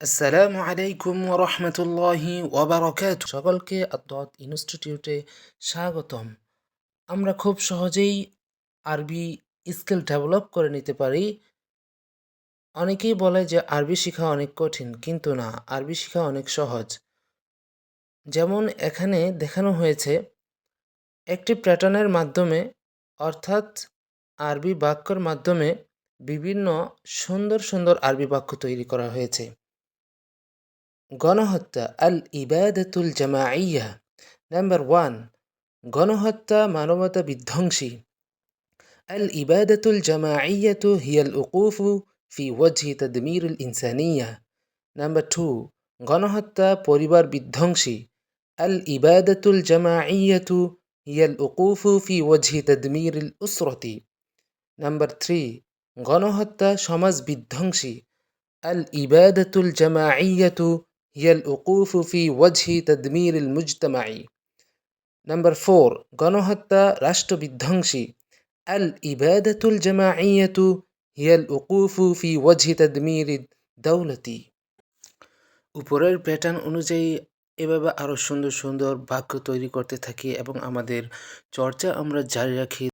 আসসালামু আলাইকুম ওয়া রাহমাতুল্লাহি ওয়া বারাকাতুহু। সকলকে আদ ইনস্টিটিউটে স্বাগতম। আমরা খুব সহজেই আরবি স্কিল ডেভেলপ করে নিতে পারি। অনেকেই বলে যে আরবি শিখা অনেক কঠিন, কিন্তু না, আরবি শিখা অনেক সহজ। যেমন এখানে দেখানো হয়েছে একটি প্যাটার্নের মাধ্যমে, অর্থাৎ আরবি বাক্যের মাধ্যমে বিভিন্ন সুন্দর সুন্দর আরবি বাক্য তৈরি করা হয়েছে। গণহত্যা আল ইবাদাতুল জামাইয়া। নাম্বার 1, গণহত্যা মানবতা বিধ্বংসী। আল ইবাদাতুল জামাইয়াতু হিয়াল উকুফু ফি ওয়াজহি তাদমিরুল ইনসানিয়া। নাম্বার 2, গণহত্যা পরিবার বিধ্বংসী। আল ইবাদাতুল জামাইয়াতু হিয়াল উকুফু ফি ওয়াজহি তাদমিরুল উসরতি। নাম্বার 3, গণহত্যা সমাজ বিধ্বংসী। আল ইবাদাতুল জামাইয়াতু হিয়াল উকুফু ফি ওয়াজহি তাদমিরিল মুজতামাই। নাম্বার 4, গণহত্যা রাষ্ট্র বিধ্বংসী। আল ইবাদাতুল জামাইয়াতু হিয়াল উকুফু ফি ওয়াজহি তাদমিরিদ দাওলাতি। উপরের প্যাটার্ন অনুযায়ী এভাবে আরও সুন্দর সুন্দর বাক্য তৈরি করতে থাকি এবং আমাদের চর্চা আমরা জারি রাখি।